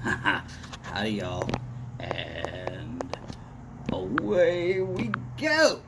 Howdy, y'all. And away we go.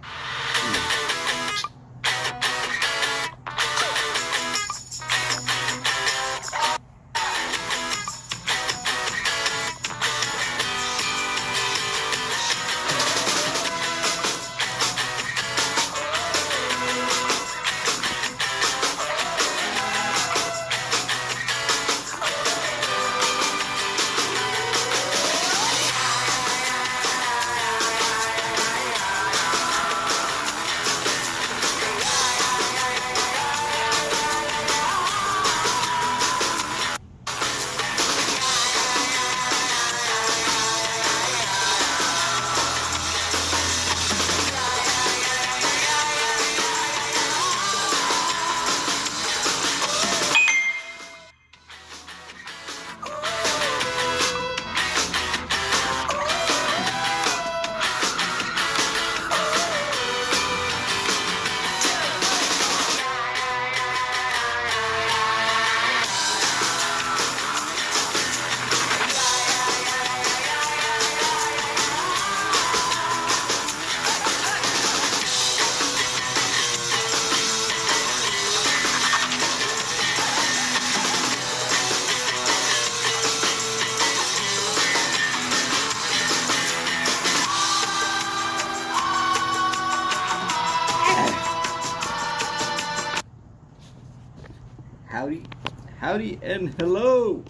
Howdy, and hello.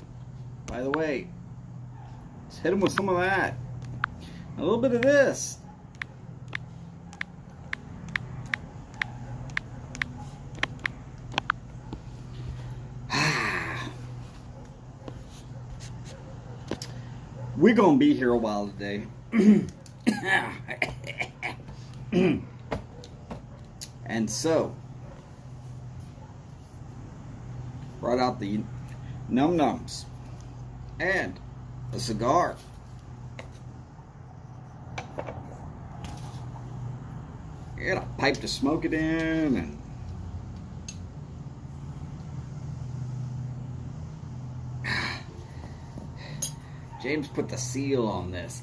By the way, let's hit them with some of that. A little bit of this. We're gonna be here a while today. And so brought out the Num Nums and a cigar. Get a pipe to smoke it in, and James put the seal on this.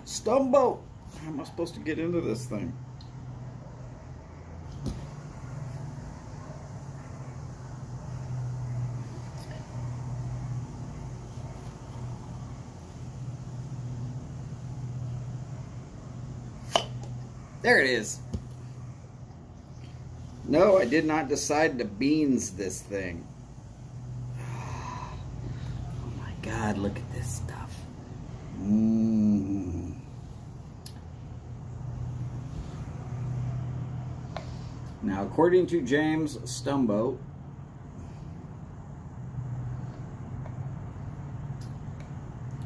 Stumbo! How am I supposed to get into this thing? There it is. No, I did not decide to beans this thing. Oh my God, look at this stuff. Now, according to James Stumbo,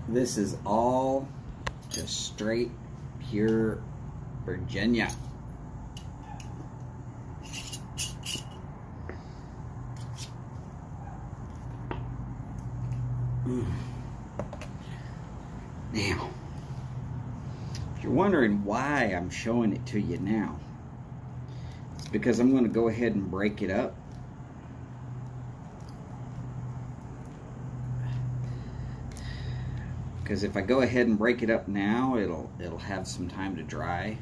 this is all just straight, pure Virginia. Now, if you're wondering why I'm showing it to you now, it's because I'm going to go ahead and break it up. Because if I go ahead and break it up now, it'll have some time to dry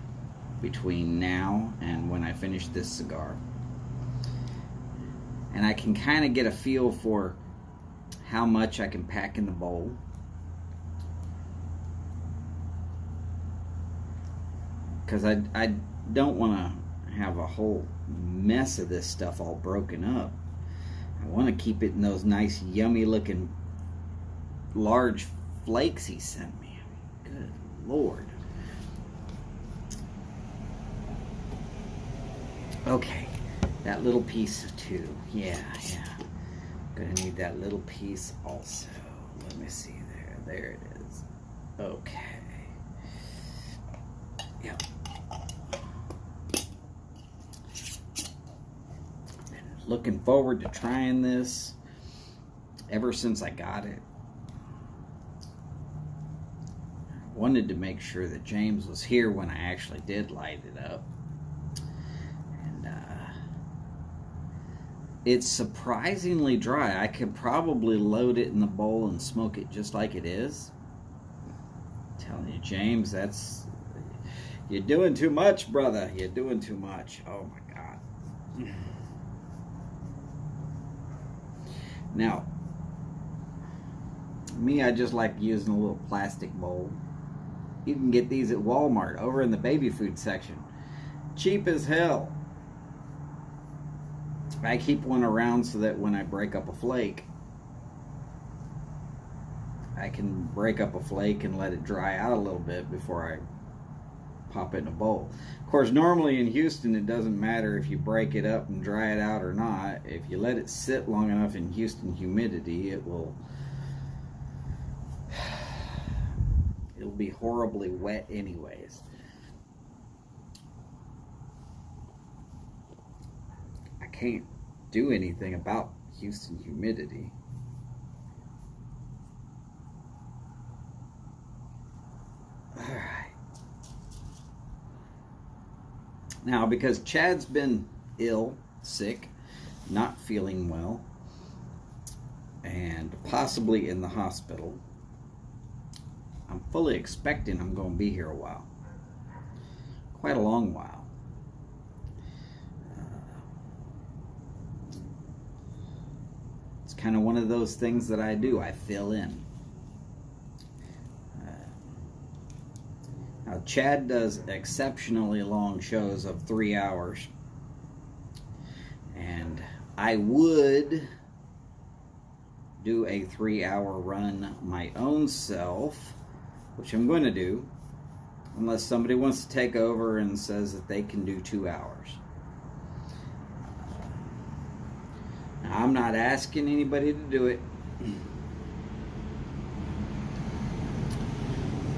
between now and when I finish this cigar. And I can kind of get a feel for how much I can pack in the bowl. Because I don't want to have a whole mess of this stuff all broken up. I want to keep it in those nice, yummy looking large flakes he sent me. Good Lord. Okay, that little piece too. Yeah. Gonna need that little piece also. Let me see there. There it is. Okay. Yep. Been looking forward to trying this ever since I got it. Wanted to make sure that James was here when I actually did light it up. And It's surprisingly dry. I could probably load it in the bowl and smoke it just like it is. I'm telling you, James, you're doing too much, brother. You're doing too much. Oh my God. Now, me, I just like using a little plastic bowl. You can get these at Walmart over in the baby food section. Cheap as hell. I keep one around so that when I break up a flake, I can break up a flake and let it dry out a little bit before I pop it in a bowl. Of course, normally in Houston, it doesn't matter if you break it up and dry it out or not. If you let it sit long enough in Houston humidity, it'll be horribly wet anyways. I can't do anything about Houston humidity. Alright. Now, because Chad's been ill, sick, not feeling well, and possibly in the hospital, I'm fully expecting I'm going to be here a while. Quite a long while. It's kind of one of those things that I do. I fill in. Now, Chad does exceptionally long shows of 3 hours. And I would do a 3-hour run my own self, which I'm going to do, unless somebody wants to take over and says that they can do 2 hours. Now, I'm not asking anybody to do it,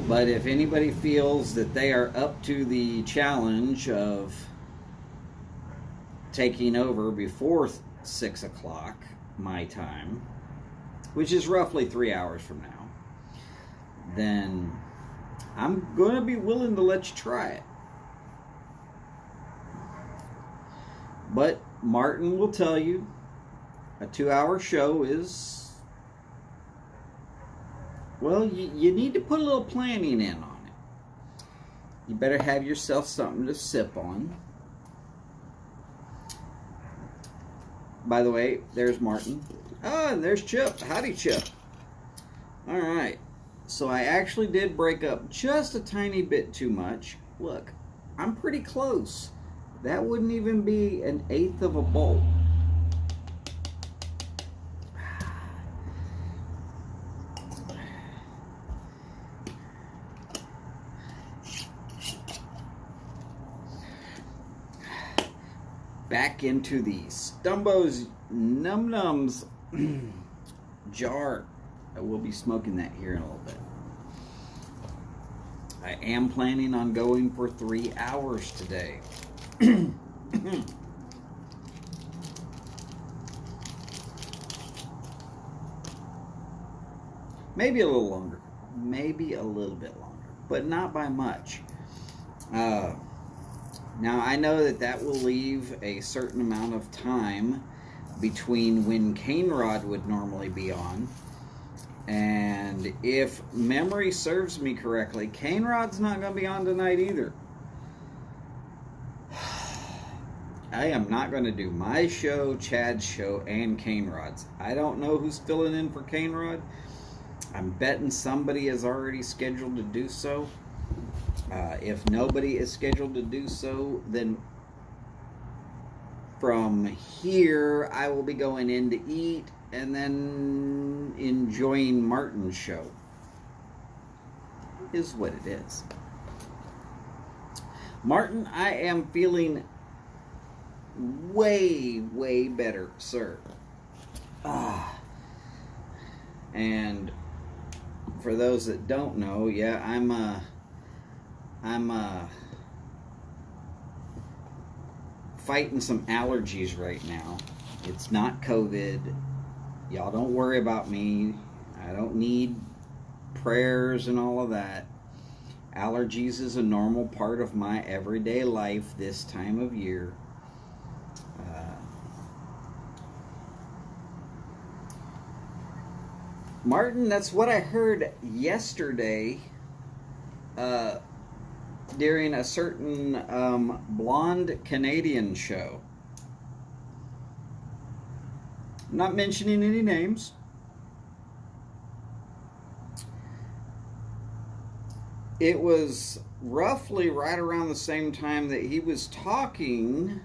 but if anybody feels that they are up to the challenge of taking over before 6 o'clock my time, which is roughly 3 hours from now, then I'm going to be willing to let you try it. But Martin will tell you a 2-hour show is, well, you need to put a little planning in on it. You better have yourself something to sip on. By the way, there's Martin. Oh, and there's Chip. Howdy, Chip. All right. So I actually did break up just a tiny bit too much. Look, I'm pretty close. That wouldn't even be an 1/8 of a bowl. Back into the Stumbo's Num Nums jar. I will be smoking that here in a little bit. I am planning on going for 3 hours today. Maybe a little longer. Maybe a little bit longer. But not by much. Now, I know that will leave a certain amount of time between when Cane Rod would normally be on. And if memory serves me correctly, Cane Rod's not going to be on tonight either. I am not going to do my show, Chad's show, and Cane Rod's. I don't know who's filling in for Cane Rod. I'm betting somebody is already scheduled to do so. If nobody is scheduled to do so, then from here I will be going in to eat and then enjoying Martin's show. Is what it is. Martin, I am feeling way, way better, sir. And for those that don't know, yeah, I'm fighting some allergies right now. It's not COVID. Y'all don't worry about me. I don't need prayers and all of that. Allergies is a normal part of my everyday life this time of year. Martin, that's what I heard yesterday during a certain blonde Canadian show. I'm not mentioning any names. It was roughly right around the same time that he was talking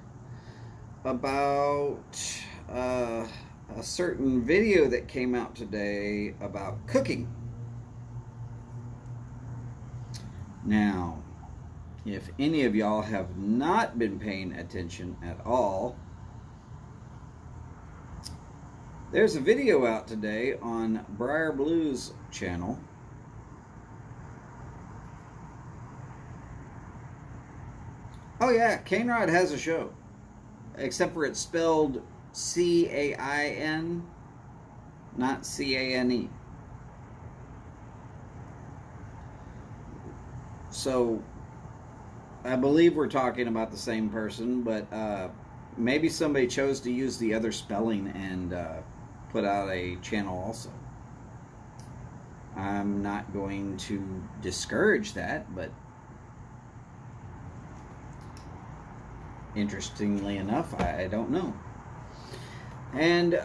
about a certain video that came out today about cooking. Now, if any of y'all have not been paying attention at all, there's a video out today on Briar Blue's channel. Oh yeah, Cane Rod has a show, except for it's spelled C-A-I-N, not C-A-N-E. So, I believe we're talking about the same person, but maybe somebody chose to use the other spelling and put out a channel also. I'm not going to discourage that, but interestingly enough, I don't know. And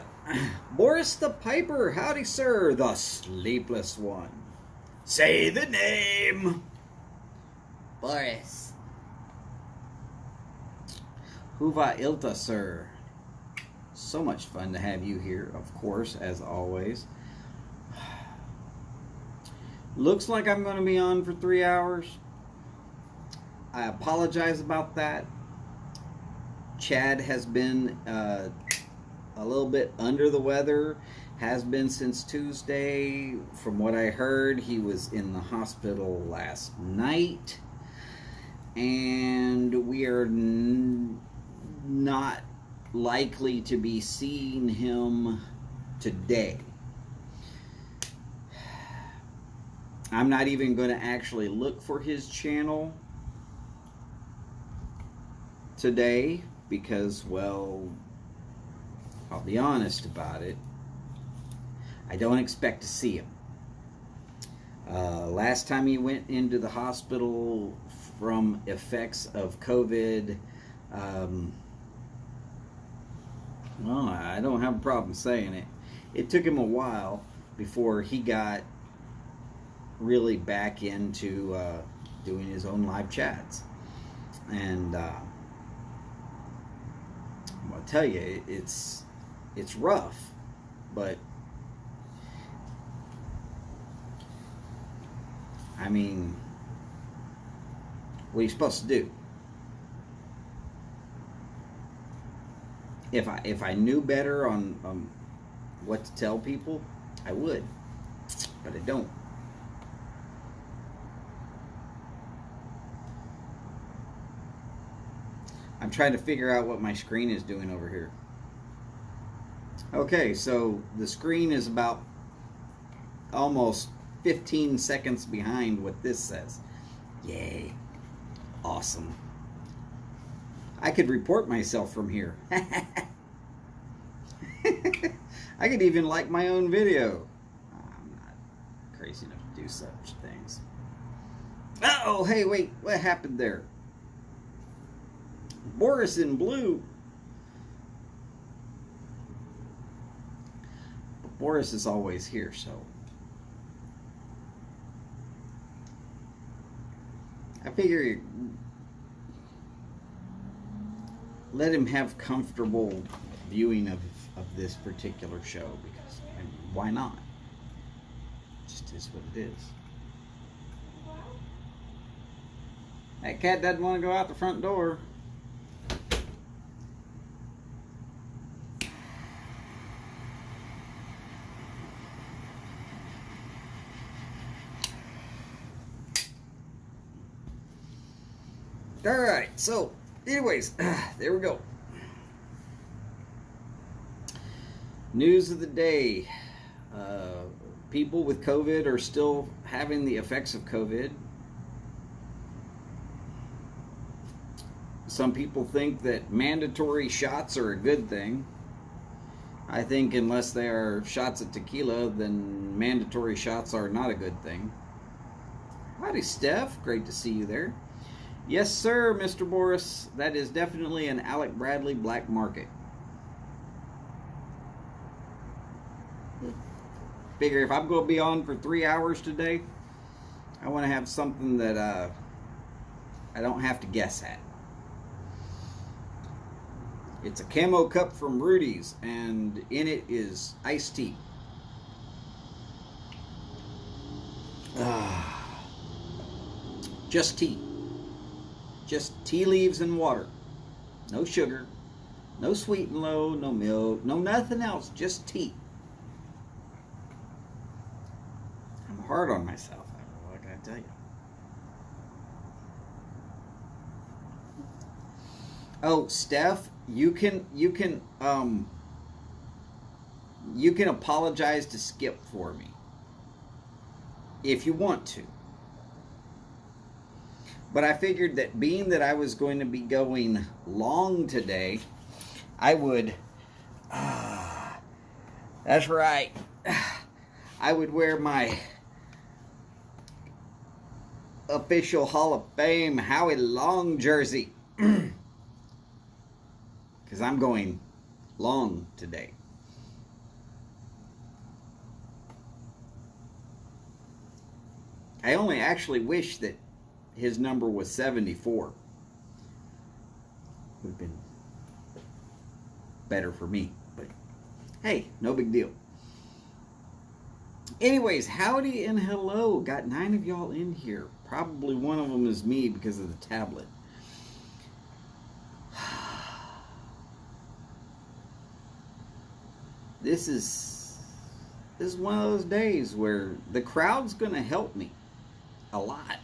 Boris the Piper, howdy sir, the sleepless one. Say the name. Boris. Huva Ilta, sir. So much fun to have you here, of course, as always. Looks like I'm going to be on for 3 hours. I apologize about that. Chad has been a little bit under the weather, has been since Tuesday. From what I heard, he was in the hospital last night, and we are not likely to be seeing him today. I'm not even going to actually look for his channel today because, well, I'll be honest about it. I don't expect to see him. Last time he went into the hospital from effects of COVID, well, I don't have a problem saying it. It took him a while before he got really back into doing his own live chats. And I'll tell you, it's rough, but I mean, what are you supposed to do? If I knew better on what to tell people, I would, but I don't. I'm trying to figure out what my screen is doing over here. Okay, so the screen is about almost 15 seconds behind what this says. Yay. Awesome. I could report myself from here. I could even like my own video. I'm not crazy enough to do such things. Uh-oh, hey, wait, what happened there? Boris in blue. But Boris is always here, so I figure let him have comfortable viewing of this particular show, because I mean, why not? It just is what it is. That cat doesn't want to go out the front door. Alright, so anyways, there we go. News of the day. People with COVID are still having the effects of COVID. Some people think that mandatory shots are a good thing. I think unless they are shots of tequila, then mandatory shots are not a good thing. Howdy, Steph. Great to see you there. Yes, sir, Mr. Boris. That is definitely an Alec Bradley black market. Figure if I'm going to be on for 3 hours today, I want to have something that I don't have to guess at. It's a camo cup from Rudy's, and in it is iced tea. Just tea. Just tea leaves and water. No sugar. No sweet and low. No milk. No nothing else. Just tea. I'm hard on myself. What can I tell you? Oh, Steph, you can apologize to Skip for me if you want to. But I figured that being that I was going to be going long today, I would. That's right. I would wear my official Hall of Fame Howie Long jersey. Because I'm going long today. I only actually wish that his number was 74. Would have been better for me. But hey, no big deal. Anyways, howdy and hello. Got 9 of y'all in here. Probably one of them is me because of the tablet. This is one of those days where the crowd's going to help me a lot.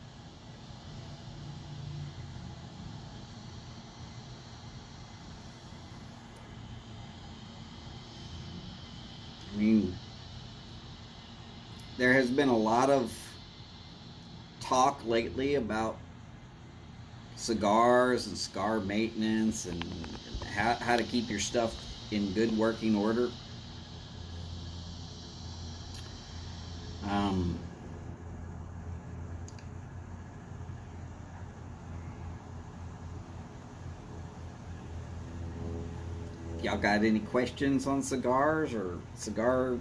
I mean, there has been a lot of talk lately about cigars and cigar maintenance and how to keep your stuff in good working order. If y'all got any questions on cigars or cigar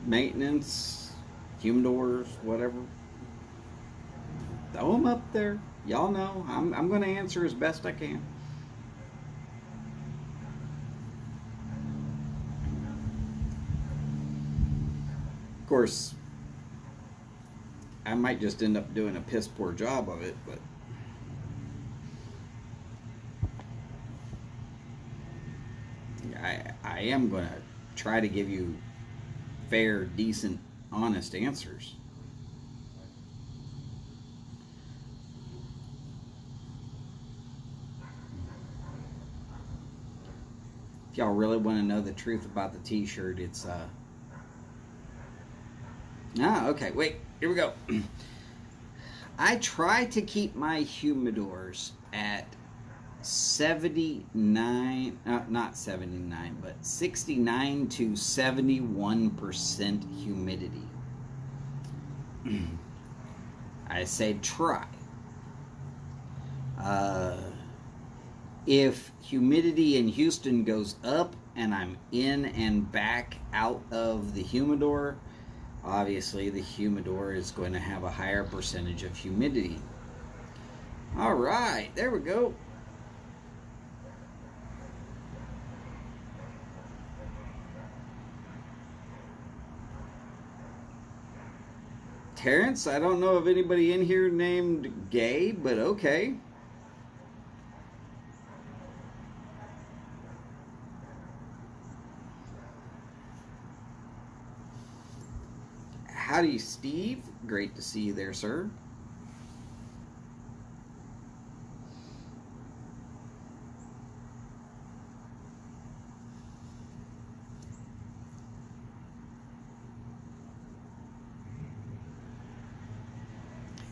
maintenance, humidors, whatever, throw them up there. Y'all know I'm going to answer as best I can. Of course, I might just end up doing a piss poor job of it, but I am going to try to give you fair, decent, honest answers. If y'all really want to know the truth about the t-shirt, it's okay, wait, here we go. I try to keep my humidors at 69, not 79, but 69 to 71% humidity. I say try. If humidity in Houston goes up and I'm in and back out of the humidor, obviously the humidor is going to have a higher percentage of humidity. All right, there we go. Terrence, I don't know of anybody in here named Gay, but okay. Howdy, Steve. Great to see you there, sir.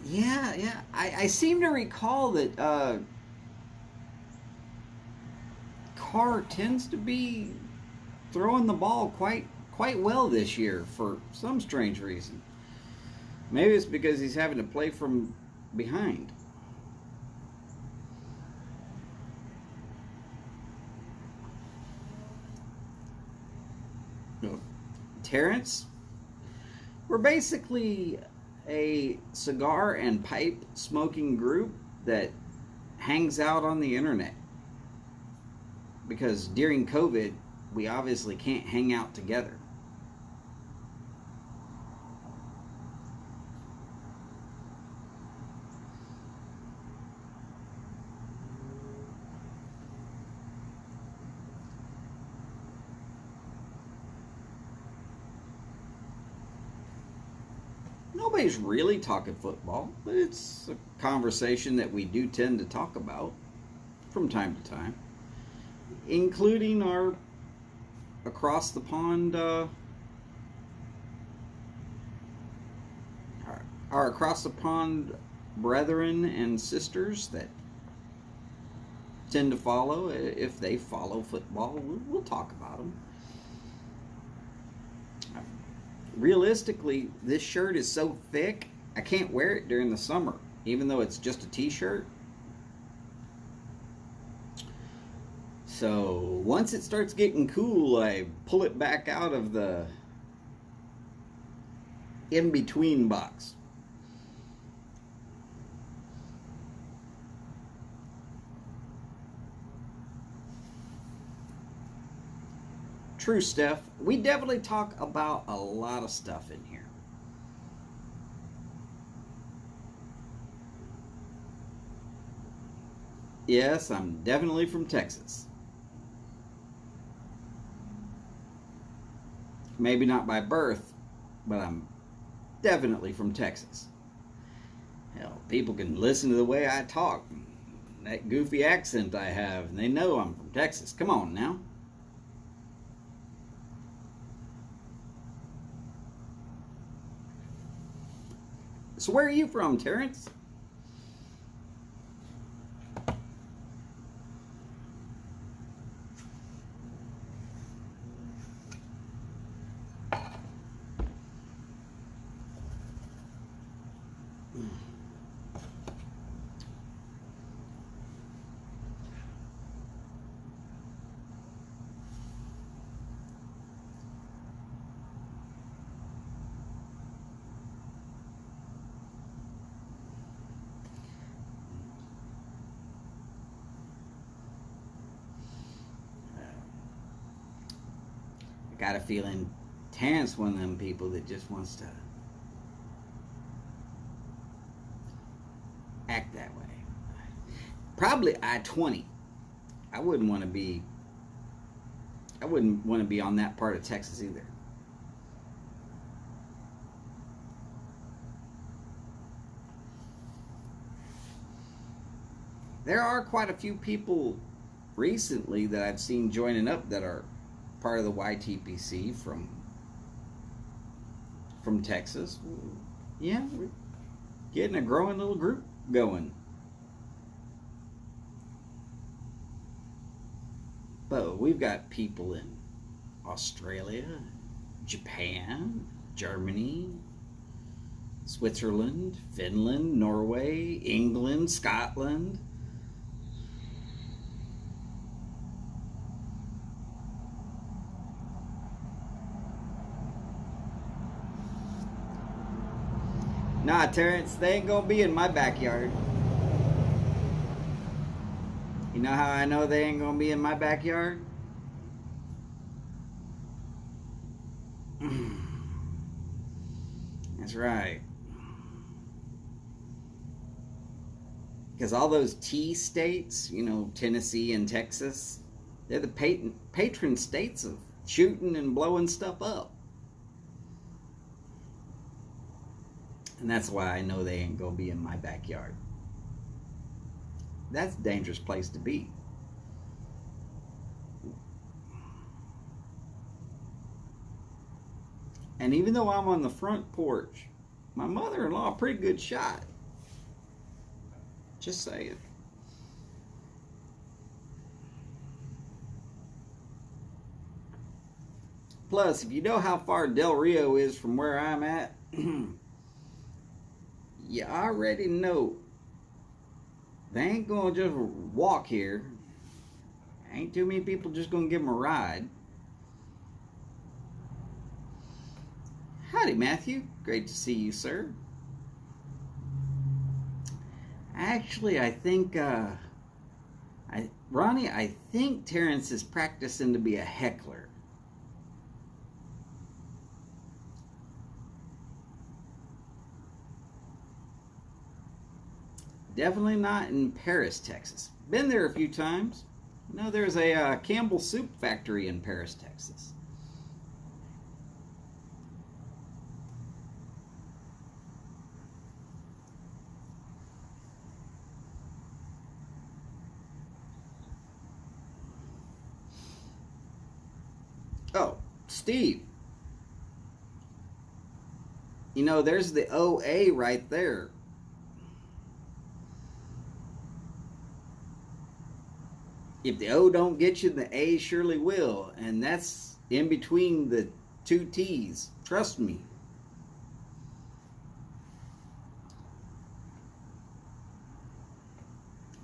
Yeah. I seem to recall that Carr tends to be throwing the ball quite well this year for some strange reason. Maybe it's because he's having to play from behind. Terrence, we're basically a cigar and pipe smoking group that hangs out on the internet. Because during COVID, we obviously can't hang out together. Nobody's really talking football, but it's a conversation that we do tend to talk about from time to time, including our across the pond, our across the pond brethren and sisters that tend to follow. If they follow football, we'll talk about them. Realistically, this shirt is so thick, I can't wear it during the summer, even though it's just a t-shirt. So once it starts getting cool, I pull it back out of the in-between box. True, Steph. We definitely talk about a lot of stuff in here. Yes, I'm definitely from Texas. Maybe not by birth, but I'm definitely from Texas. Hell, people can listen to the way I talk, that goofy accent I have, and they know I'm from Texas. Come on now. So where are you from, Terrence? I got a feeling Terrence one of them people that just wants to act that way. Probably I-20. I wouldn't want to be on that part of Texas either. There are quite a few people recently that I've seen joining up that are part of the YTPC from Texas. Yeah, we're getting a growing little group going. But we've got people in Australia, Japan, Germany, Switzerland, Finland, Norway, England, Scotland. Nah, Terrence, they ain't gonna be in my backyard. You know how I know they ain't gonna be in my backyard? That's right. Because all those T states, Tennessee and Texas, they're the patron states of shooting and blowing stuff up. And that's why I know they ain't gonna be in my backyard. That's a dangerous place to be. And even though I'm on the front porch, my mother-in-law a pretty good shot. Just saying. Plus, if you know how far Del Rio is from where I'm at, you already know they ain't gonna just walk here. Ain't too many people just gonna give them a ride. Howdy, Matthew. Great to see you, sir. Actually, I think, Ronnie, I think Terrence is practicing to be a heckler. Definitely not in Paris, Texas. Been there a few times. You know, there's a Campbell Soup factory in Paris, Texas. Oh, Steve. You know, there's the OA right there. If the O don't get you, the A surely will. And that's in between the two T's. Trust me.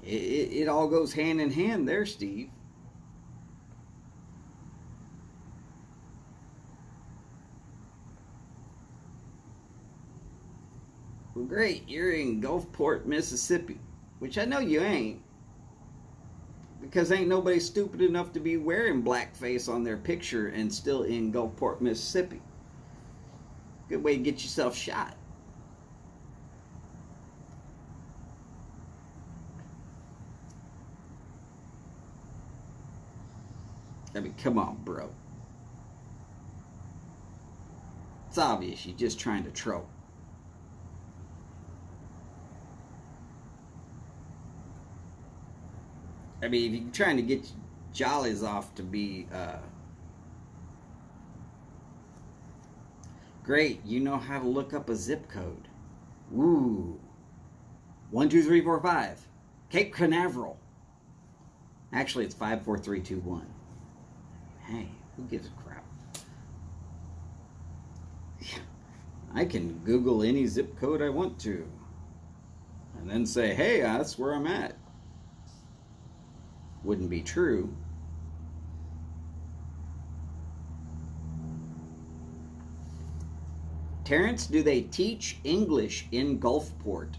It all goes hand in hand there, Steve. Well, great. You're in Gulfport, Mississippi. Which I know you ain't. Because ain't nobody stupid enough to be wearing blackface on their picture and still in Gulfport, Mississippi. Good way to get yourself shot. I mean, come on, bro. It's obvious you're just trying to troll. I mean, if you're trying to get jollies off to be great, you know how to look up a zip code. Ooh. 12345. Cape Canaveral. Actually, it's 54321. Hey, who gives a crap? I can Google any zip code I want to. And then say, hey, that's where I'm at. Wouldn't be true. Terrence, do they teach English in Gulfport?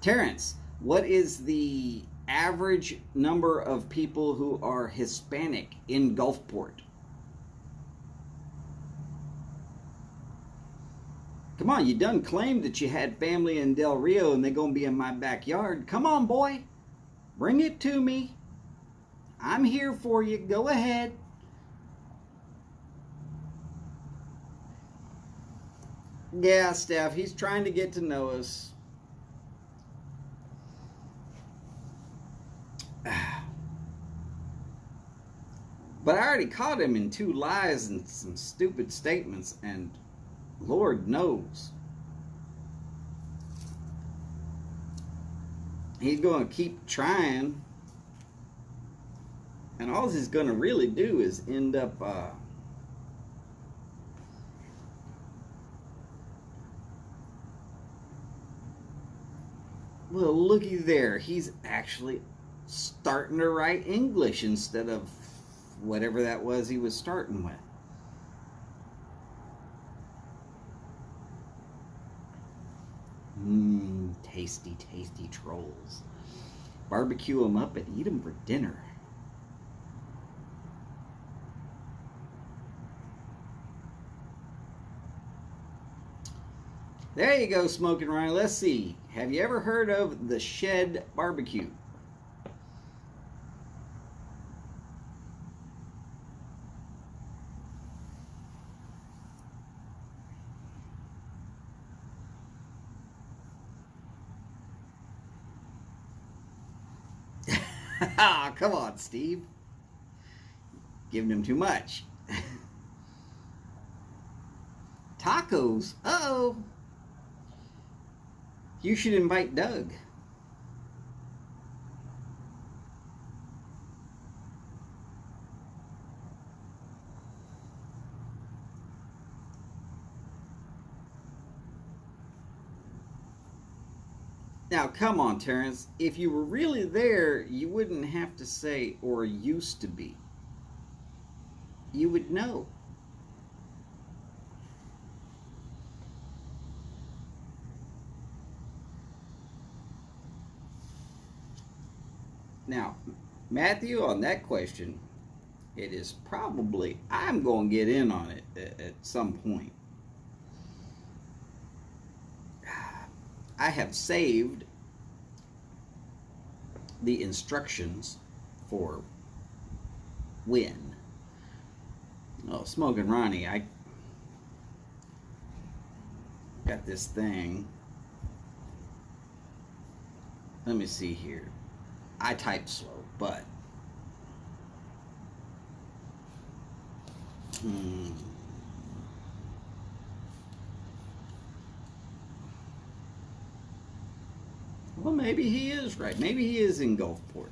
Terrence, what is the average number of people who are Hispanic in Gulfport? Come on, you done claimed that you had family in Del Rio and they're going to be in my backyard. Come on, boy. Bring it to me. I'm here for you. Go ahead. Yeah, Steph, he's trying to get to know us. But I already caught him in 2 lies and some stupid statements, and Lord knows he's going to keep trying, and all he's going to really do is end up well, looky there, he's actually starting to write English instead of whatever that was he was starting with. Tasty, tasty trolls. Barbecue them up and eat them for dinner. There you go, Smoking Ryan. Let's see. Have you ever heard of the Shed Barbecue? Come on, Steve. Giving him too much. Tacos? Uh-oh. You should invite Doug. Now, come on, Terrence. If you were really there, you wouldn't have to say, or used to be. You would know. Now, Matthew, on that question, it is probably, I'm going to get in on it at some point. I have saved the instructions for when. Oh, Smoking Ronnie, I got this thing. Let me see here. I type slow, but well, maybe he is right. Maybe he is in Gulfport.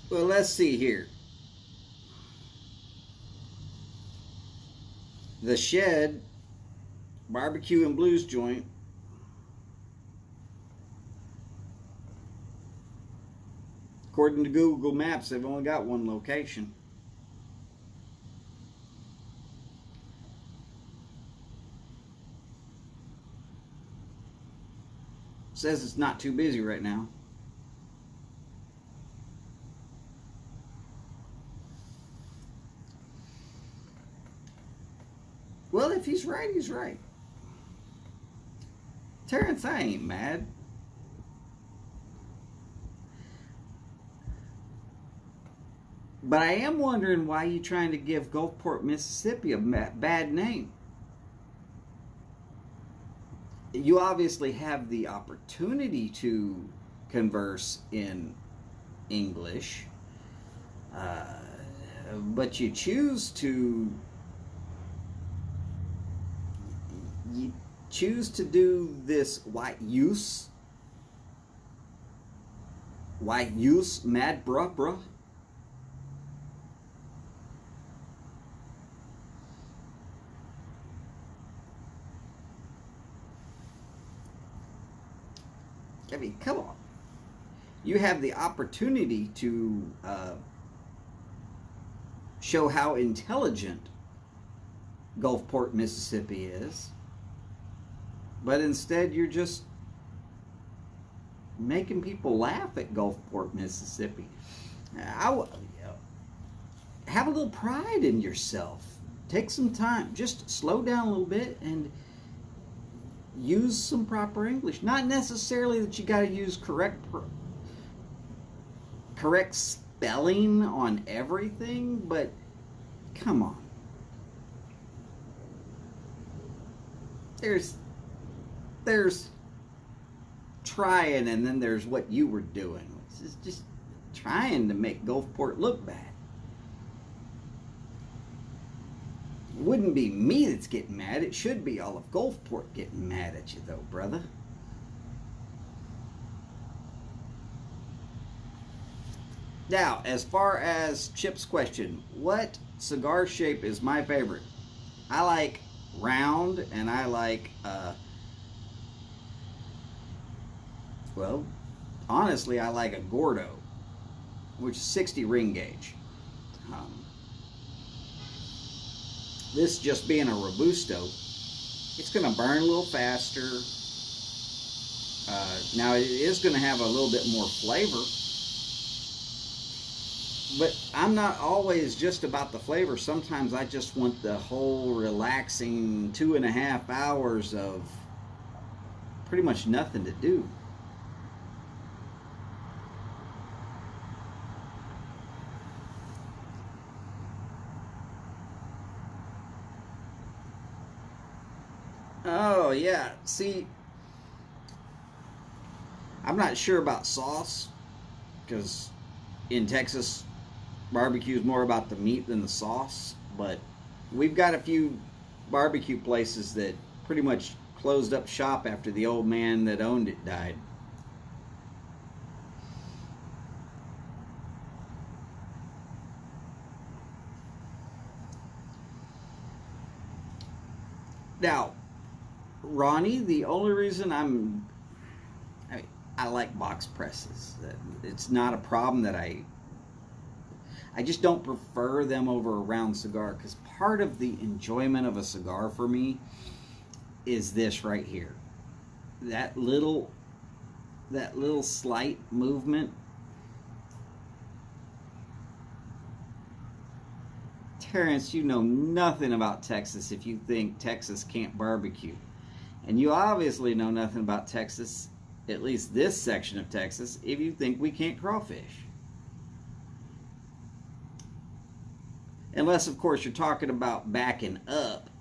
Well, let's see here. The Shed Barbecue and Blues Joint. According to Google Maps, they've only got one location. Says it's not too busy right now. Well, if he's right, he's right. Terrence, I ain't mad. But I am wondering why you're trying to give Gulfport, Mississippi a bad name. You obviously have the opportunity to converse in English, but you choose to do this white use mad bruh. I mean, come on. You have the opportunity to show how intelligent Gulfport, Mississippi is, but instead you're just making people laugh at Gulfport, Mississippi. Have a little pride in yourself. Take some time. Just slow down a little bit and use some proper English. Not necessarily that you got to use correct spelling on everything, but come on. There's trying, and then there's what you were doing. This is just trying to make Gulfport look bad. It wouldn't be me that's getting mad. It should be all of Gulfport getting mad at you, though, brother. Now, as far as Chip's question, what cigar shape is my favorite? I like round, and I like, well, honestly, I like a Gordo, which is 60 ring gauge. This just being a Robusto, it's going to burn a little faster. Now, it is going to have a little bit more flavor. But I'm not always just about the flavor. Sometimes I just want the whole relaxing 2.5 hours of pretty much nothing to do. Oh, yeah. See, I'm not sure about sauce because in Texas, barbecue is more about the meat than the sauce. But we've got a few barbecue places that pretty much closed up shop after the old man that owned it died. Now, Ronnie, the only reason I like box presses. It's not a problem that I just don't prefer them over a round cigar because part of the enjoyment of a cigar for me is this right here. That little slight movement. Terrence, you know nothing about Texas if you think Texas can't barbecue. And you obviously know nothing about Texas, at least this section of Texas, if you think we can't crawfish. Unless, of course, you're talking about backing up.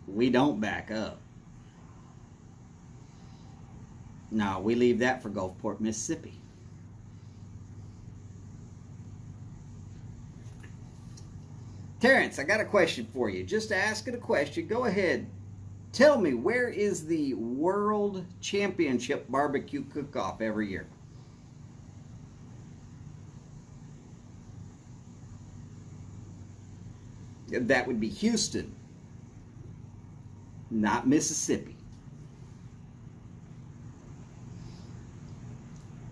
We don't back up. No, we leave that for Gulfport, Mississippi. Terrence, I got a question for you. Just asking a question. Go ahead. Tell me, where is the World Championship Barbecue Cook-Off every year? That would be Houston, not Mississippi.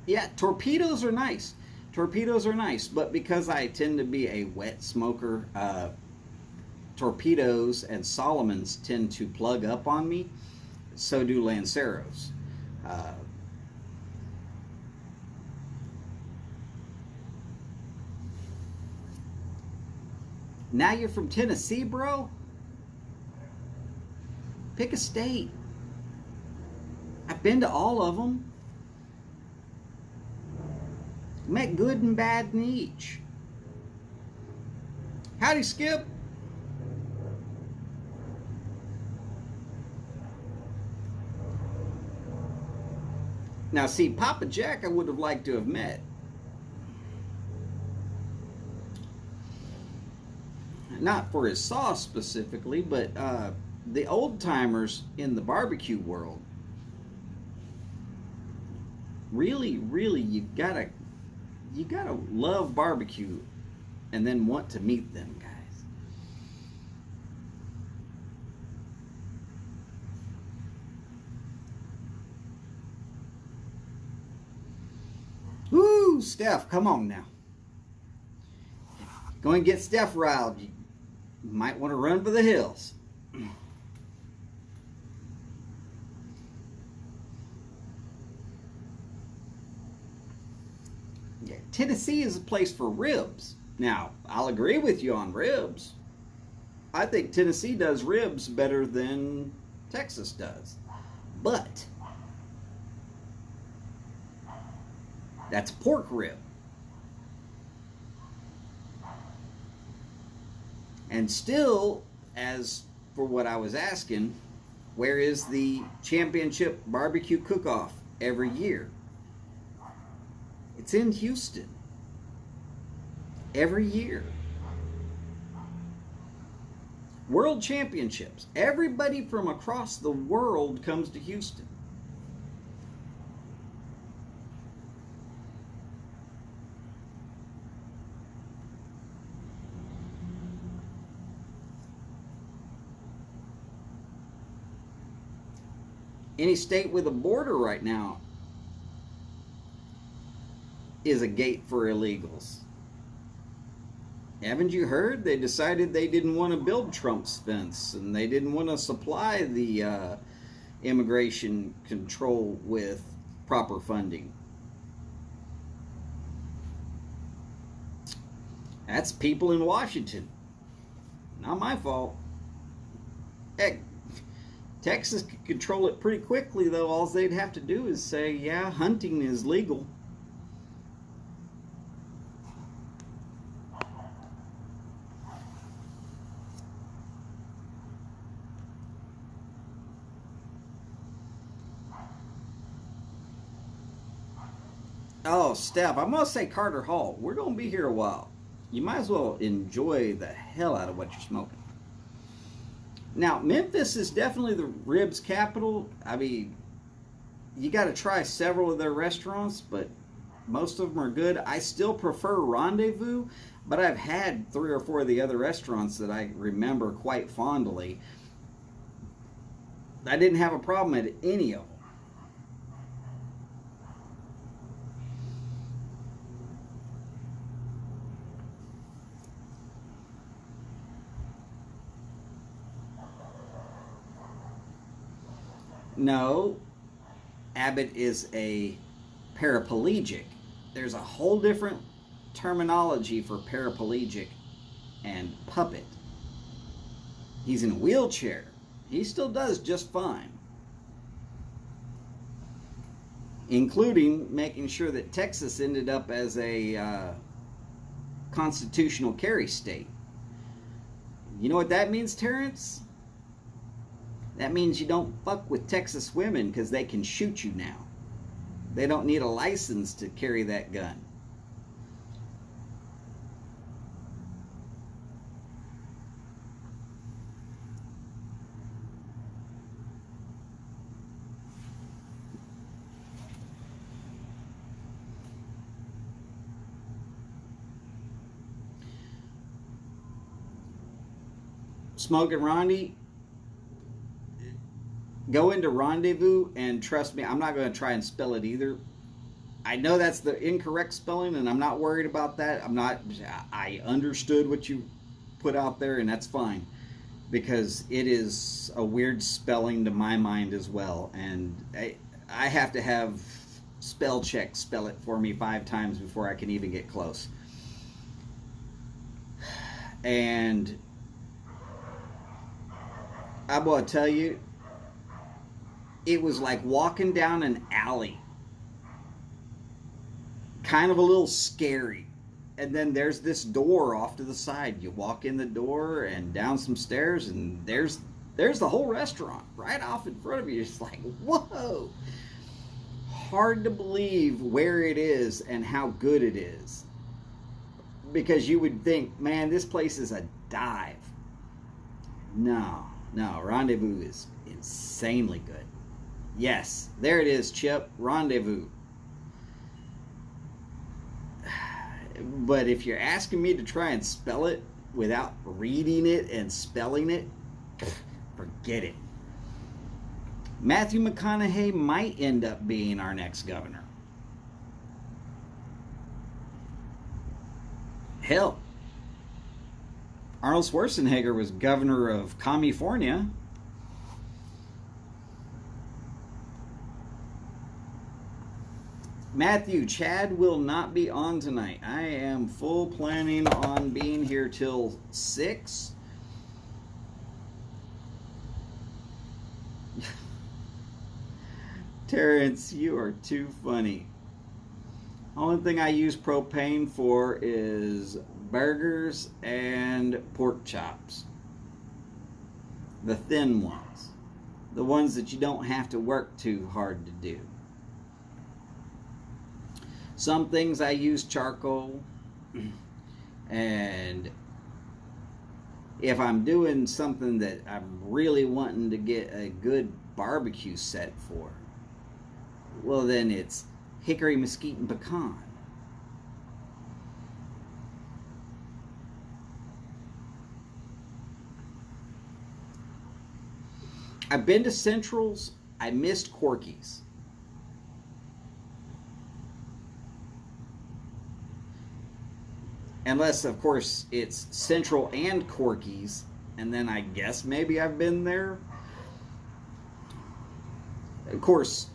Yeah, torpedoes are nice. Torpedoes are nice, but because I tend to be a wet smoker, torpedoes and Solomons tend to plug up on me. So do Lanceros. Uh, now you're from Tennessee, bro? Pick a state. I've been to all of them. Met good and bad in each. Howdy, Skip. Now, see, Papa Jack I would have liked to have met. Not for his sauce specifically, but the old timers in the barbecue world. Really, really, you gotta love barbecue and then want to meet them guys. Woo, Steph, come on now. Go and get Steph riled. You might want to run for the hills. Yeah, Tennessee is a place for ribs. Now, I'll agree with you on ribs. I think Tennessee does ribs better than Texas does. But that's pork rib. And still, as for what I was asking, where is the championship barbecue cook-off every year? It's in Houston. Every year. World Championships. Everybody from across the world comes to Houston. Any state with a border right now is a gate for illegals. Haven't you heard? They decided they didn't want to build Trump's fence and they didn't want to supply the immigration control with proper funding. That's people in Washington. Not my fault. Heck, Texas could control it pretty quickly, though. All they'd have to do is say, yeah, hunting is legal. Oh, Steph, I'm going to say Carter Hall. We're going to be here a while. You might as well enjoy the hell out of what you're smoking. Now, Memphis is definitely the ribs capital. I mean, you got to try several of their restaurants, but most of them are good. I still prefer Rendezvous, but I've had 3 or 4 of the other restaurants that I remember quite fondly. I didn't have a problem at any of them. No, Abbott is a paraplegic. There's a whole different terminology for paraplegic and puppet. He's in a wheelchair. He still does just fine, including making sure that Texas ended up as a constitutional carry state. You know what that means, Terrence? That means you don't fuck with Texas women because they can shoot you now. They don't need a license to carry that gun. Smoking Rondi, go into Rendezvous and trust me, I'm not going to try and spell it either. I know that's the incorrect spelling and I'm not worried about that. I understood what you put out there and that's fine, because it is a weird spelling to my mind as well, and I have to have spell check spell it for me 5 times before I can even get close. And I'm going to tell you, it was like walking down an alley. Kind of a little scary. And then there's this door off to the side. You walk in the door and down some stairs and there's the whole restaurant right off in front of you. It's like, whoa. Hard to believe where it is and how good it is. Because you would think, man, this place is a dive. No, Rendezvous is insanely good. Yes, there it is, Chip. Rendezvous. But if you're asking me to try and spell it without reading it and spelling it, forget it. Matthew McConaughey might end up being our next governor. Hell, Arnold Schwarzenegger was governor of California. Matthew, Chad will not be on tonight. I am full planning on being here till 6. Terrence, you are too funny. Only thing I use propane for is burgers and pork chops. The thin ones. The ones that you don't have to work too hard to do. Some things I use charcoal, and if I'm doing something that I'm really wanting to get a good barbecue set for, well then it's hickory, mesquite, and pecan. I've been to Central's. I missed Corky's. Unless, of course, it's Central and Corky's, and then I guess maybe I've been there. Of course,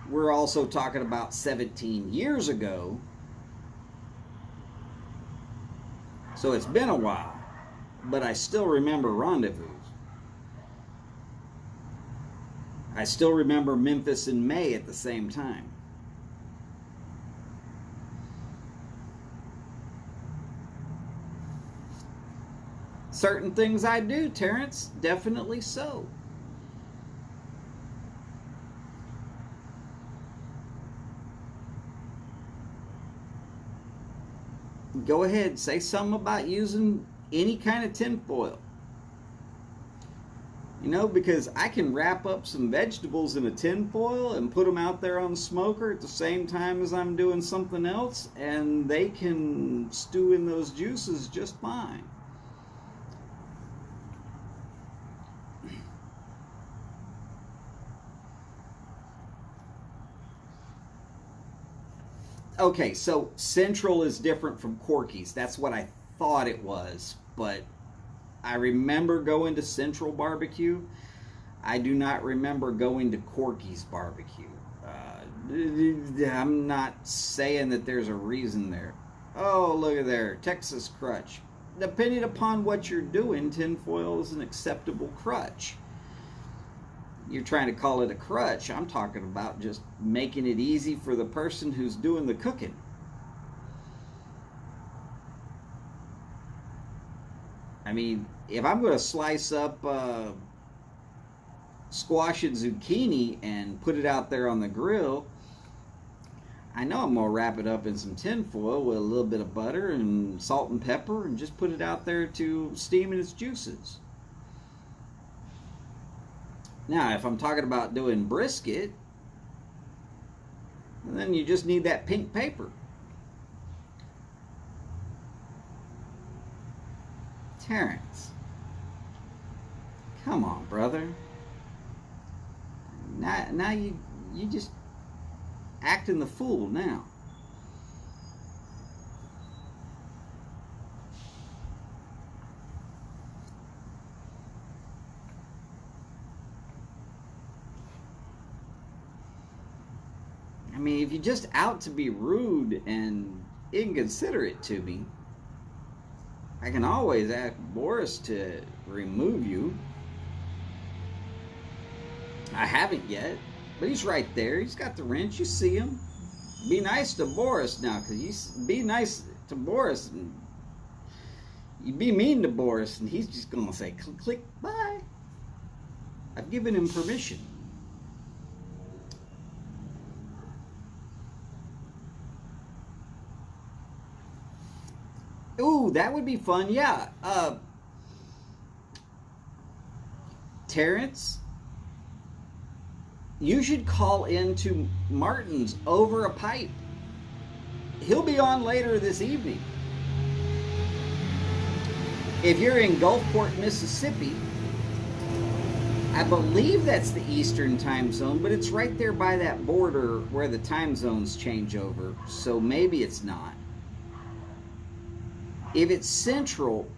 we're also talking about 17 years ago. So it's been a while, but I still remember Rendezvous. I still remember Memphis in May at the same time. Certain things I do, Terrence, definitely so. Go ahead, say something about using any kind of tinfoil. You know, because I can wrap up some vegetables in a tinfoil and put them out there on the smoker at the same time as I'm doing something else, and they can stew in those juices just fine. Okay, so Central is different from Corky's. That's what I thought it was, but I remember going to Central Barbecue. I do not remember going to Corky's Barbecue. I'm not saying that there's a reason there. Oh, look at there, Texas crutch. Depending upon what you're doing, tinfoil is an acceptable crutch. You're trying to call it a crutch. I'm talking about just making it easy for the person who's doing the cooking. I mean, if I'm going to slice up squash and zucchini and put it out there on the grill, I know I'm going to wrap it up in some tin foil with a little bit of butter and salt and pepper and just put it out there to steam in its juices. Now, if I'm talking about doing brisket, then you just need that pink paper. Terrence, come on, brother. Now you just acting the fool now. I mean, if you're just out to be rude and inconsiderate to me, I can always ask Boris to remove you. I haven't yet, but he's right there. He's got the wrench. You see him. Be nice to Boris now, because you be nice to Boris, and you be mean to Boris, and he's just going to say, click, click, bye. I've given him permission. Ooh, that would be fun, yeah. Terrence, you should call into Martin's over a pipe. He'll be on later this evening. If you're in Gulfport, Mississippi, I believe that's the Eastern time zone, but it's right there by that border where the time zones change over, so maybe it's not. If it's Central,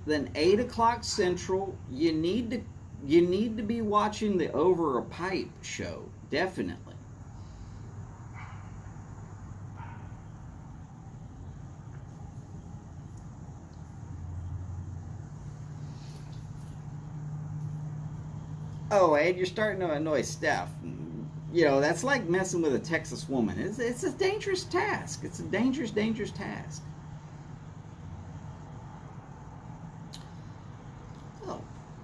then 8 o'clock Central, you need to be watching the Over a Pipe show, definitely. Oh, Ed, you're starting to annoy Steph. You know, that's like messing with a Texas woman. It's a dangerous task. It's a dangerous, dangerous task.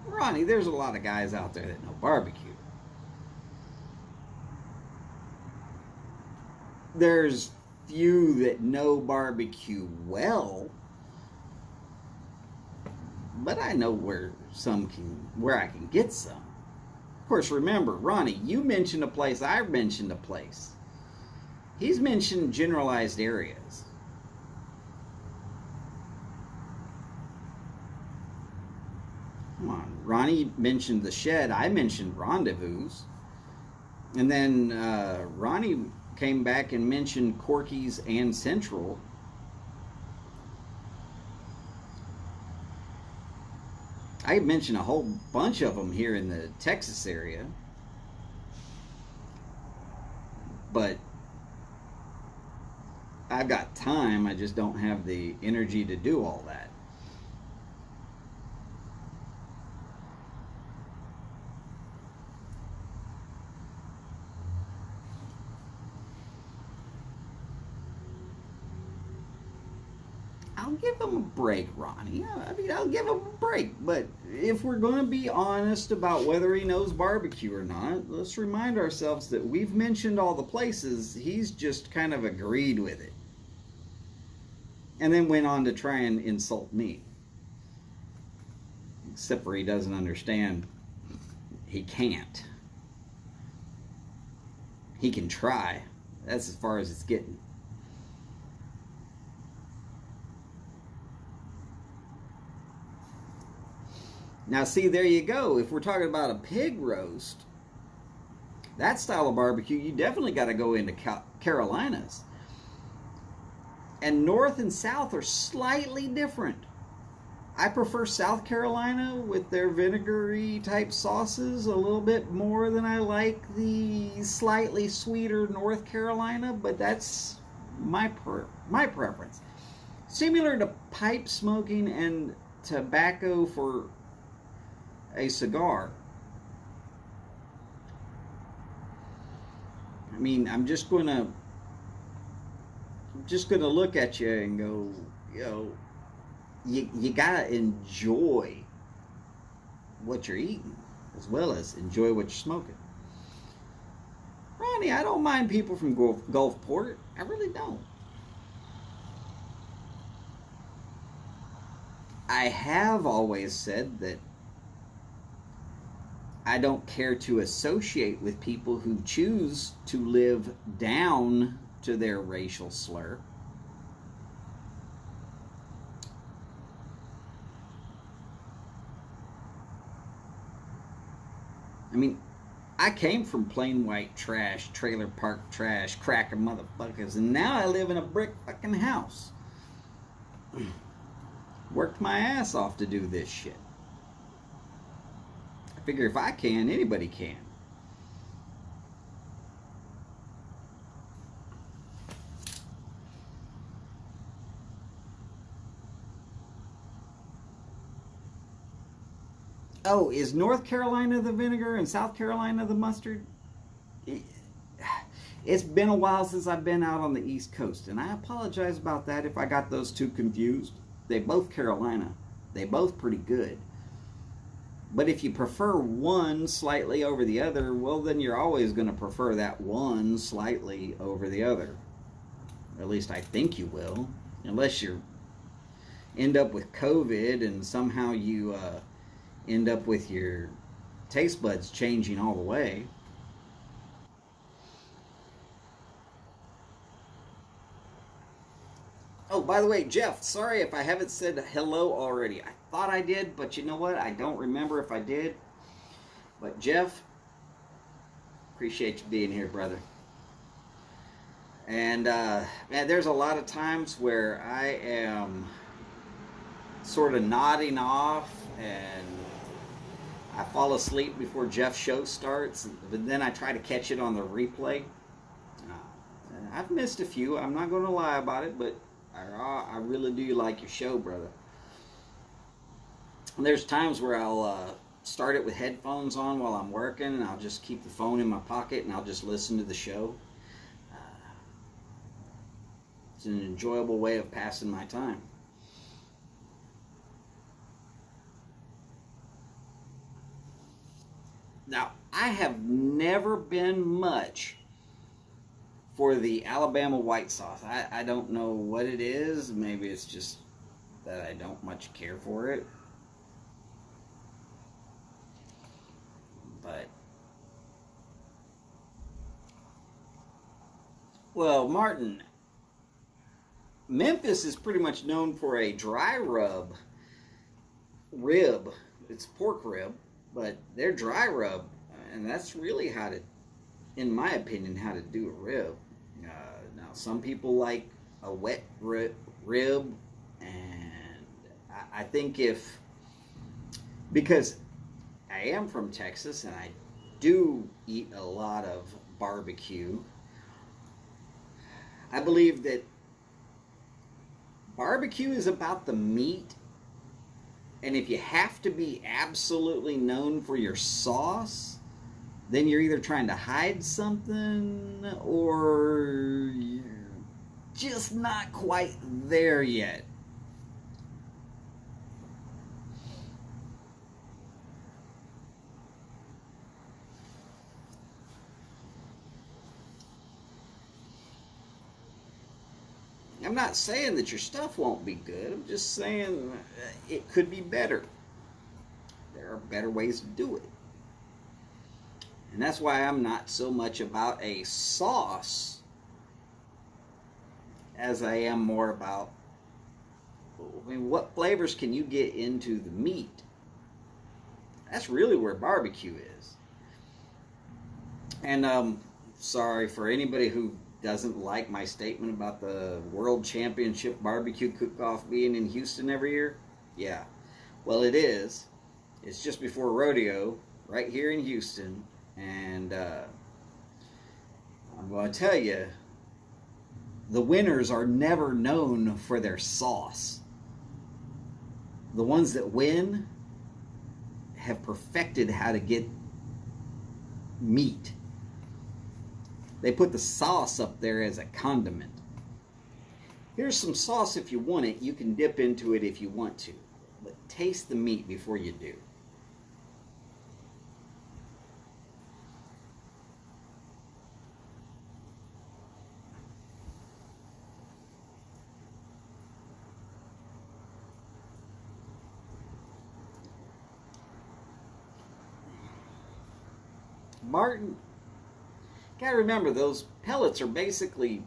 Ronnie, there's a lot of guys out there that know barbecue. There's few that know barbecue well, but I know where I can get some. Of course, remember, Ronnie, you mentioned a place, I mentioned a place. He's mentioned generalized areas. Come on, Ronnie mentioned the shed. I mentioned Rendezvous. And then Ronnie came back and mentioned Corky's and Central. I mentioned a whole bunch of them here in the Texas area. But I've got time. I just don't have the energy to do all that. I'll give them a break, Ronnie. I mean, I'll give him a break. But if we're going to be honest about whether he knows barbecue or not, let's remind ourselves that we've mentioned all the places. He's just kind of agreed with it. And then went on to try and insult me. Except for he doesn't understand. He can't. He can try. That's as far as it's getting. Now, see, there you go. If we're talking about a pig roast, that style of barbecue, you definitely got to go into Carolinas. And North and South are slightly different. I prefer South Carolina with their vinegary type sauces a little bit more than I like the slightly sweeter North Carolina, but that's my preference. Similar to pipe smoking and tobacco for a cigar. I mean, I'm just gonna look at you and go, you gotta enjoy what you're eating as well as enjoy what you're smoking. Ronnie, I don't mind people from Gulfport. I really don't. I have always said that I don't care to associate with people who choose to live down to their racial slur. I mean, I came from plain white trash, trailer park trash, cracker motherfuckers, and now I live in a brick fucking house. Worked my ass off to do this shit. I figure if I can, anybody can. Oh, is North Carolina the vinegar and South Carolina the mustard? It's been a while since I've been out on the East Coast, and I apologize about that if I got those two confused. They both Carolina. They both pretty good. But if you prefer one slightly over the other, well, then you're always going to prefer that one slightly over the other. Or at least I think you will. Unless you end up with COVID and somehow you end up with your taste buds changing all the way. Oh, by the way, Jeff, sorry if I haven't said hello already. I thought I did, but you know what? I don't remember if I did. But Jeff, appreciate you being here, brother. And man, there's a lot of times where I am sort of nodding off and I fall asleep before Jeff's show starts, but then I try to catch it on the replay. I've missed a few. I'm not going to lie about it, but I really do like your show, brother. And there's times where I'll start it with headphones on while I'm working, and I'll just keep the phone in my pocket and I'll just listen to the show. It's an enjoyable way of passing my time. Now, I have never been much for the Alabama white sauce. I don't know what it is. Maybe it's just that I don't much care for it. But, well, Martin, Memphis is pretty much known for a dry rub rib. It's pork rib, but they're dry rub, and that's really how to, in my opinion, how to do a rib. Now, some people like a wet rib, and I think because I am from Texas and I do eat a lot of barbecue, I believe that barbecue is about the meat, and if you have to be absolutely known for your sauce, then you're either trying to hide something or you're just not quite there yet. I'm not saying that your stuff won't be good. I'm just saying it could be better. There are better ways to do it. And that's why I'm not so much about a sauce as I am more about, I mean, what flavors can you get into the meat? That's really where barbecue is. And sorry for anybody who doesn't like my statement about the World Championship Barbecue Cook-Off being in Houston every year. Yeah, well, it is. It's just before rodeo right here in Houston. And I'm going to tell you, the winners are never known for their sauce. The ones that win have perfected how to get meat. They put the sauce up there as a condiment. Here's some sauce if you want it. You can dip into it if you want to. But taste the meat before you do. Martin, gotta remember, those pellets are basically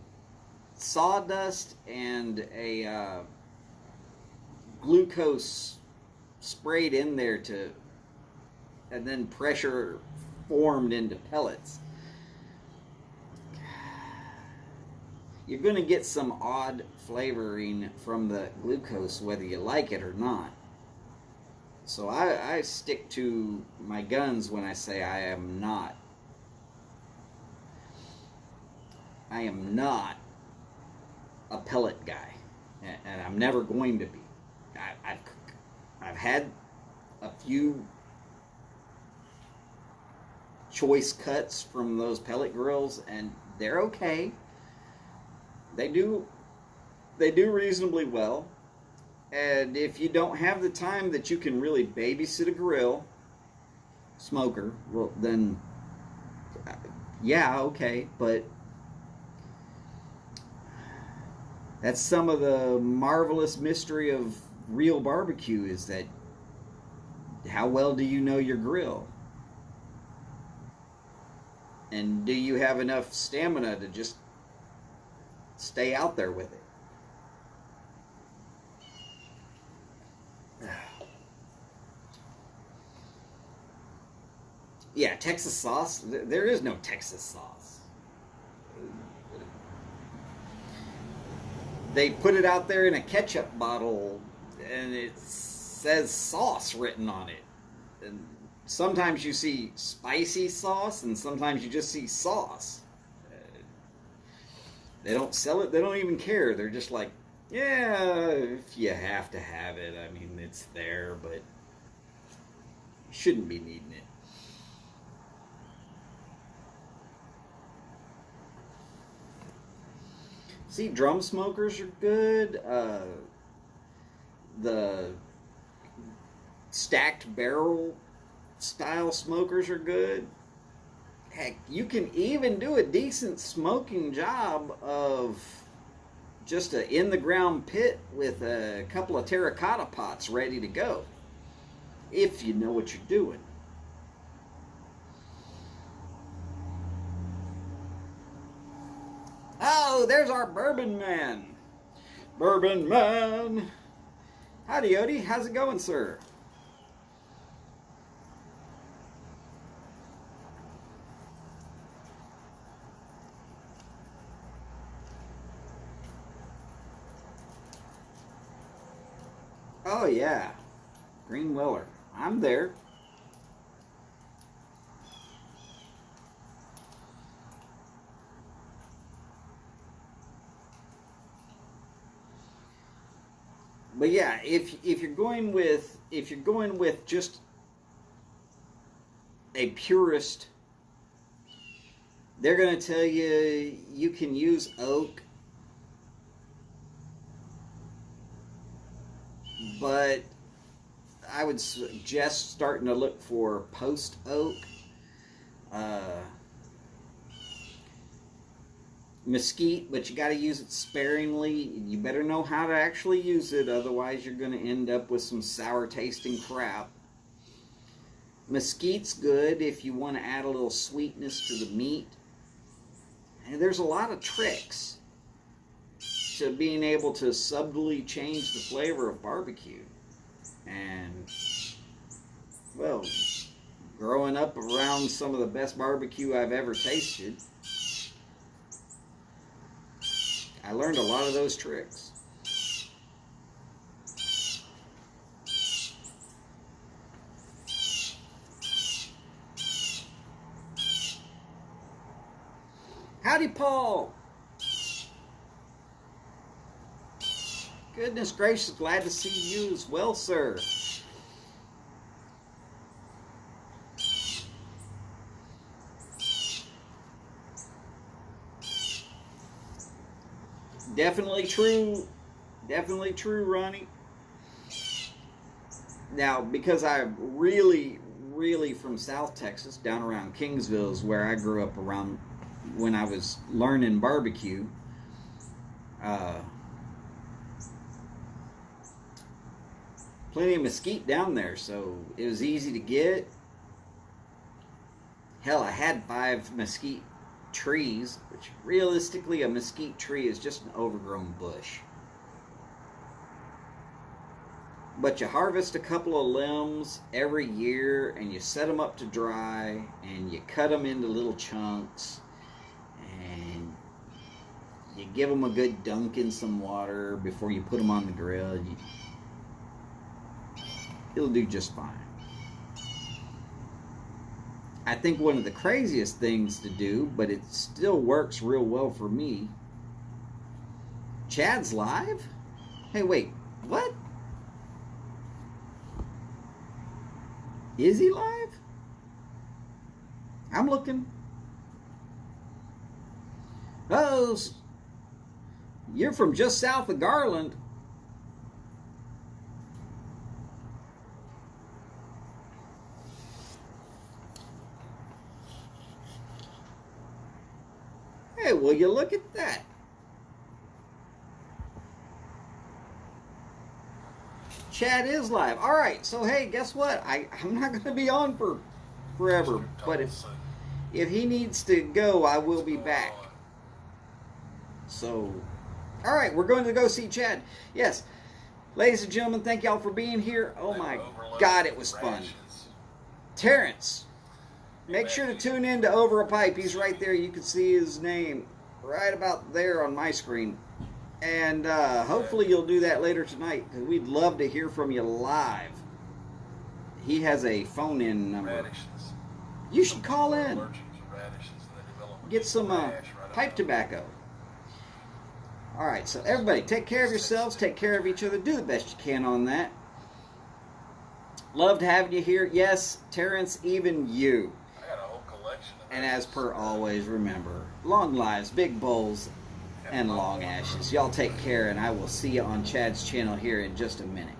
sawdust and a glucose sprayed in there and then pressure formed into pellets. You're going to get some odd flavoring from the glucose whether you like it or not. So I stick to my guns when I say I am not a pellet guy, and I'm never going to be. I've had a few choice cuts from those pellet grills, and they're okay. They do reasonably well. And if you don't have the time that you can really babysit a grill, smoker, well then, yeah, okay. But that's some of the marvelous mystery of real barbecue, is that how well do you know your grill? And do you have enough stamina to just stay out there with it? Yeah, Texas sauce. There is no Texas sauce. They put it out there in a ketchup bottle, and it says sauce written on it. And sometimes you see spicy sauce, and sometimes you just see sauce. They don't sell it. They don't even care. They're just like, yeah, if you have to have it, I mean, it's there, but you shouldn't be needing it. See, drum smokers are good. The stacked barrel style smokers are good. Heck, you can even do a decent smoking job of just an in-the-ground pit with a couple of terracotta pots ready to go, if you know what you're doing. Oh, there's our bourbon man. Bourbon man. Howdy, Odie. How's it going, sir? Oh, yeah. Green Weller. I'm there. But yeah, if you're going with just a purist, they're going to tell you you can use oak, but I would suggest starting to look for post oak. mesquite, but you got to use it sparingly. You better know how to actually use it, otherwise you're going to end up with some sour tasting crap. Mesquite's good if you want to add a little sweetness to the meat. And there's a lot of tricks to being able to subtly change the flavor of barbecue. And, well, growing up around some of the best barbecue I've ever tasted, I learned a lot of those tricks. Howdy, Paul. Goodness gracious, glad to see you as well, sir. Definitely true. Definitely true, Ronnie. Now, because I'm really from South Texas, down around Kingsville is where I grew up around when I was learning barbecue. Plenty of mesquite down there, so it was easy to get. Hell, I had 5 mesquite trees, which realistically a mesquite tree is just an overgrown bush. But you harvest a couple of limbs every year and you set them up to dry and you cut them into little chunks and you give them a good dunk in some water before you put them on the grill. It'll do just fine. I think one of the craziest things to do, but it still works real well for me. Chad's live? Hey, wait, what? Is he live? I'm looking. Oh, you're from just south of Garland. Hey, will you look at that? Chad is live. All right, so hey, guess what? I'm not going to be on for forever, but if he needs to go, I will be back. So, all right, we're going to go see Chad. Yes, ladies and gentlemen, thank y'all for being here. Oh my God, it was fun. Terrence, make sure to tune in to Over a Pipe. He's right there. You can see his name right about there on my screen. And hopefully you'll do that later tonight, because we'd love to hear from you live. He has a phone-in number. You should call in. Get some pipe tobacco. All right, so everybody, take care of yourselves. Take care of each other. Do the best you can on that. Loved having you here. Yes, Terrence, even you. And as per always, remember, long lives, big bowls, and long ashes. Y'all take care, and I will see you on Chad's channel here in just a minute.